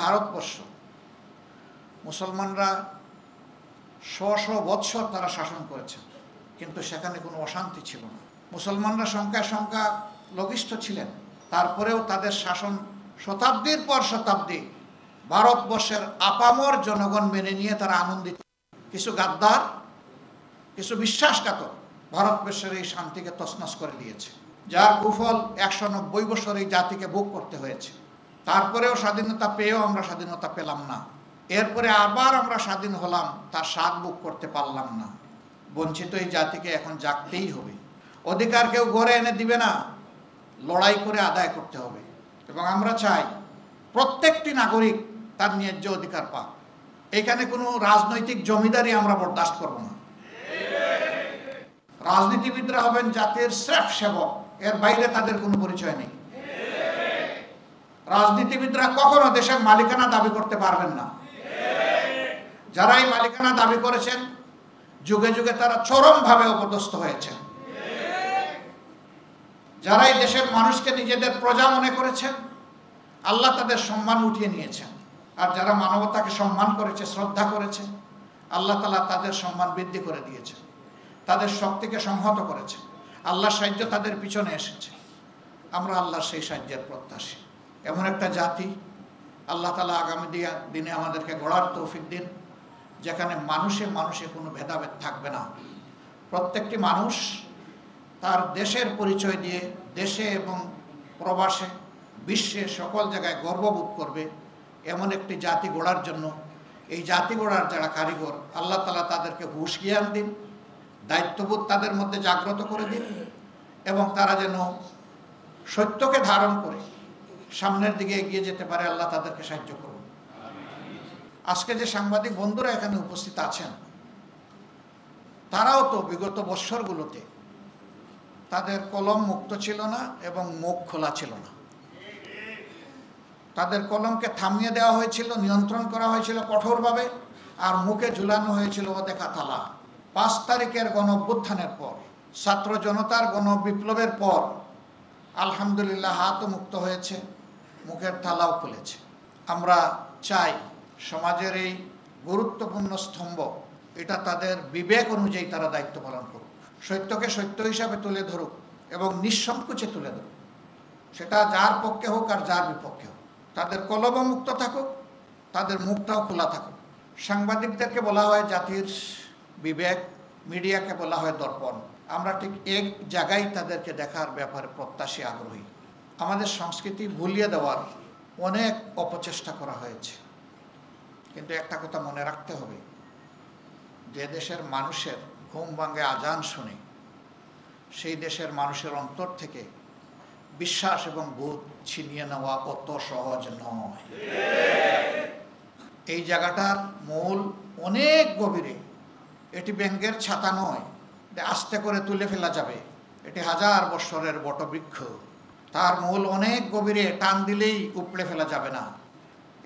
ভারতবর্ষ মুসলমানরা শ বৎসর তারা শাসন করেছেন, কিন্তু সেখানে কোনো অশান্তি ছিল না। মুসলমানরা সংখ্যা লঘিষ্ঠ ছিলেন, তারপরেও তাদের শাসন শতাব্দীর পর শতাব্দী ভারতবর্ষের আপামর জনগণ মেনে নিয়ে তারা আনন্দিত। কিছু গাদ্দার, কিছু বিশ্বাসঘাতক ভারতবর্ষের এই শান্তিকে তছনছ করে দিয়েছে, যার কুফল 190 বছর এই জাতিকে ভোগ করতে হয়েছে। তারপরেও স্বাধীনতা পেয়েও আমরা স্বাধীনতা পেলাম না। এরপরে আবার আমরা স্বাধীন হলাম, তার স্বাদ ভোগ করতে পারলাম না। বঞ্চিত এই জাতিকে এখন জাগতেই হবে। অধিকার কেউ গড়ে এনে দিবে না, লড়াই করে আদায় করতে হবে। এবং আমরা চাই প্রত্যেকটি নাগরিক তার ন্যায্য অধিকার পাক। এখানে কোনো রাজনৈতিক জমিদারি আমরা বরদাস্ত করব না। রাজনীতিবিদরা হবেন জাতির স্রেফ সেবক, এর বাইরে তাদের কোনো পরিচয় নেই। রাজনীতিবিদরা কখনো দেশের মালিকানা দাবি করতে পারবেন না। যারা এই মালিকানা দাবি করেছেন, যুগে যুগে তারা চরমভাবে অপদস্থ হয়েছেন। যারা এই দেশের মানুষকে নিজেদের প্রজা মনে করেছেন, আল্লাহ তাদের সম্মান উঠিয়ে নিয়েছেন। আর যারা মানবতাকে সম্মান করেছে, শ্রদ্ধা করেছে, আল্লাহ তাআলা তাদের সম্মান বৃদ্ধি করে দিয়েছে, তাদের শক্তিকে সংহত করেছে। আল্লাহর সাহায্য তাদের পিছনে এসেছে। আমরা আল্লাহর সেই সাহায্যের প্রত্যাশী। এমন একটা জাতি আল্লাহ তাআলা আগামী দিনে আমাদেরকে গড়ার তৌফিক দিন, যেখানে মানুষে মানুষে কোনো ভেদাভেদ থাকবে না। প্রত্যেকটি মানুষ তার দেশের পরিচয় দিয়ে দেশে এবং প্রবাসে, বিশ্বে সকল জায়গায় গর্ববোধ করবে। এমন একটি জাতি গড়ার জন্য, এই জাতি গড়ার যারা কারিগর, আল্লাহ তাআলা তাদেরকে হুঁশ জ্ঞান দিন, দায়িত্ববোধ তাদের মধ্যে জাগ্রত করে দিন, এবং তারা যেন সত্যকে ধারণ করে সামনের দিকে এগিয়ে যেতে পারে। আল্লাহ তাদেরকে সাহায্য করুন। আজকে যে সাংবাদিক বন্ধুরা এখানে উপস্থিত আছেন, তারাও তো বিগত বৎসরগুলোতে তাদের কলম মুক্ত ছিল না এবং মুখ খোলা ছিল না। তাদের কলমকে থামিয়ে দেওয়া হয়েছিল, নিয়ন্ত্রণ করা হয়েছিল কঠোরভাবে, আর মুখে ঝুলানো হয়েছিল অদেখা তালা। 5 তারিখের গণঅভ্যুত্থানের পর, ছাত্র জনতার গণবিপ্লবের পর আলহামদুলিল্লাহ হাতও মুক্ত হয়েছে, মুখের তালাও খুলেছে। আমরা চাই সমাজের এই গুরুত্বপূর্ণ স্তম্ভ, এটা তাদের বিবেক অনুযায়ী তারা দায়িত্ব পালন করুক, সত্যকে সত্য হিসাবে তুলে ধরুক এবং নিঃসংকোচে তুলে ধরুক। সেটা যার পক্ষে হোক আর যার বিপক্ষে হোক। তাদের কলমও মুক্ত থাকুক, তাদের মুখটাও খোলা থাকুক। সাংবাদিকদেরকে বলা হয় জাতির বিবেক, মিডিয়াকে বলা হয় দর্পণ। আমরা ঠিক এক জায়গায় তাদেরকে দেখার ব্যাপারে প্রত্যাশী, আগ্রহী। আমাদের সংস্কৃতি ভুলিয়ে দেওয়ার অনেক অপচেষ্টা করা হয়েছে, কিন্তু একটা কথা মনে রাখতে হবে, যে দেশের মানুষের ঘুম ভাঙে আজান শুনে, সেই দেশের মানুষের অন্তর থেকে বিশ্বাস এবং বোধ ছিনিয়ে নেওয়া অত সহজ নয়। এই জায়গাটার মূল অনেক গভীরে। এটি ব্যাঙের ছাতা নয় যে আস্তে করে তুলে ফেলা যাবে। এটি 1000 বৎসরের বটবৃক্ষ। তার মূল অনেক গভীরে, টান দিলেই উপড়ে ফেলা যাবে না।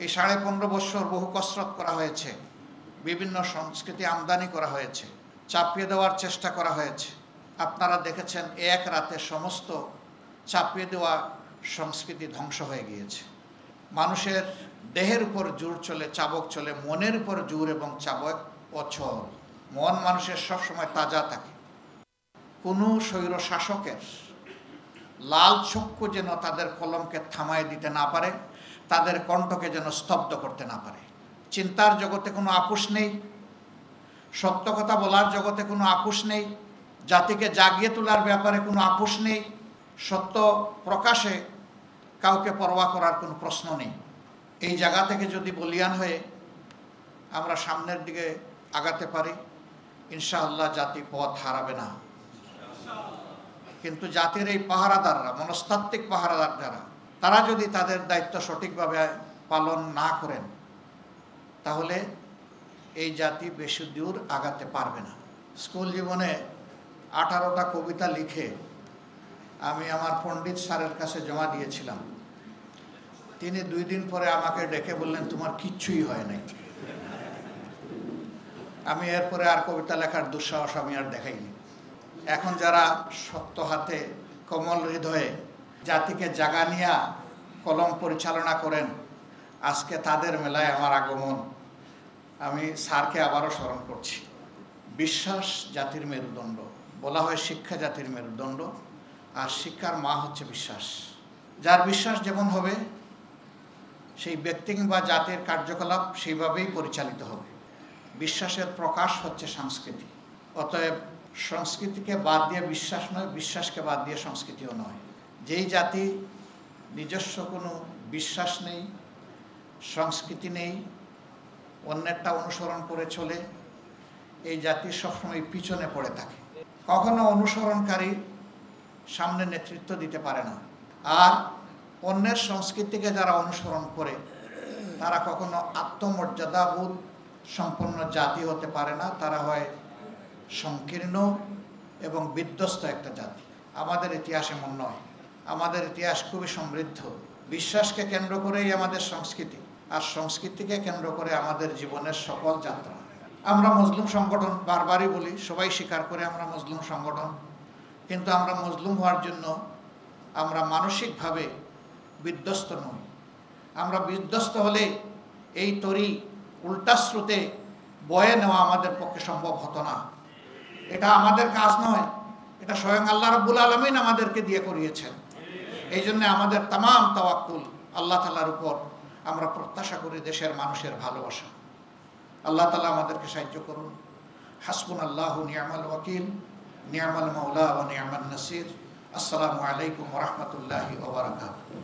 এই 15.5 বৎসর বহু কসরত করা হয়েছে, বিভিন্ন সংস্কৃতি আমদানি করা হয়েছে, চাপিয়ে দেওয়ার চেষ্টা করা হয়েছে। আপনারা দেখেছেন এক রাতে সমস্ত চাপিয়ে দেওয়া সংস্কৃতি ধ্বংস হয়ে গিয়েছে। মানুষের দেহের উপর জোর চলে, চাবক চলে, মনের উপর জোর এবং চাবক অচল। মন মানুষের সবসময় তাজা থাকে। কোনো স্বৈর শাসকের লাল চক্ষু যেন তাদের কলমকে থামায় দিতে না পারে, তাদের কণ্ঠকে যেন স্তব্ধ করতে না পারে। চিন্তার জগতে কোনো আপোষ নেই, সত্য কথা বলার জগতে কোনো আপোষ নেই, জাতিকে জাগিয়ে তোলার ব্যাপারে কোনো আপোষ নেই, সত্য প্রকাশে কাউকে পরোয়া করার কোনো প্রশ্ন নেই। এই জায়গা থেকে যদি বলিয়ান হয়ে আমরা সামনের দিকে আগাতে পারি, ইনশাআল্লাহ জাতি পথ হারাবে না। কিন্তু জাতির এই পাহারাদাররা, মনস্তাত্ত্বিক পাহারাদার যারা, তারা যদি তাদের দায়িত্ব সঠিকভাবে পালন না করেন, তাহলে এই জাতি বেশি দূর আগাতে পারবে না। স্কুল জীবনে 18টা কবিতা লিখে আমি আমার পণ্ডিত স্যারের কাছে জমা দিয়েছিলাম। তিনি 2 দিন পরে আমাকে ডেকে বললেন, তোমার কিচ্ছুই হয় নাই। আমি এরপরে আর কবিতা লেখার দুঃসাহস আমি আর দেখাইনি। এখন যারা শক্ত হাতে, কোমল হৃদয়ে জাতিকে জাগানিয়া কলম পরিচালনা করেন, আজকে তাদের মেলায় আমার আগমন। আমি স্যারকে আবারও স্মরণ করছি। বিশ্বাস জাতির মেরুদণ্ড, বলা হয় শিক্ষা জাতির মেরুদণ্ড, আর শিক্ষার মা হচ্ছে বিশ্বাস। যার বিশ্বাস যেমন হবে সেই ব্যক্তি কিংবা জাতির কার্যকলাপ সেইভাবেই পরিচালিত হবে। বিশ্বাসের প্রকাশ হচ্ছে সংস্কৃতি। অতএব সংস্কৃতিকে বাদ দিয়ে বিশ্বাস নয়, বিশ্বাসকে বাদ দিয়ে সংস্কৃতিও নয়। যেই জাতি নিজস্ব কোনো বিশ্বাস নেই, সংস্কৃতি নেই, অন্যেরটা অনুসরণ করে চলে, এই জাতি সবসময় পিছনে পড়ে থাকে। কখনো অনুসরণকারী সামনে নেতৃত্ব দিতে পারে না। আর অন্যের সংস্কৃতিকে যারা অনুসরণ করে তারা কখনো আত্মমর্যাদাবোধ সম্পন্ন জাতি হতে পারে না। তারা হয় সংকীর্ণ এবং বিধ্বস্ত একটা জাতি। আমাদের ইতিহাস এমন নয়। আমাদের ইতিহাস খুবই সমৃদ্ধ। বিশ্বাসকে কেন্দ্র করেই আমাদের সংস্কৃতি, আর সংস্কৃতিকে কেন্দ্র করে আমাদের জীবনের সকল যাত্রা। আমরা মজলুম সংগঠন, বারবারই বলি, সবাই স্বীকার করে আমরা মজলুম সংগঠন। কিন্তু আমরা মজলুম হওয়ার জন্য আমরা মানসিকভাবে বিধ্বস্ত নই। আমরা বিধ্বস্ত হলে এই তরি উল্টা স্রোতে বয়ে নেওয়া আমাদের পক্ষে সম্ভব হতো না। এটা আমাদের কাজ নয়, এটা স্বয়ং আল্লাহ রাব্বুল আলামিন আমাদেরকে দিয়ে করিয়েছেন। এই জন্য আমাদের তামাম তাওয়াক্কুল আল্লাহ তাআলার উপর। আমরা প্রত্যাশা করি দেশের মানুষের ভালোবাসা। আল্লাহ তাআলা আমাদেরকে সাহায্য করুন। হাসবুনাল্লাহু নি'মাল ওয়াকিল, নি'মাল মাওলা ওয়া নি'মান নাসির। আসসালামু আলাইকুম ওয়া রাহমাতুল্লাহি ওয়া বারাকাতুহু।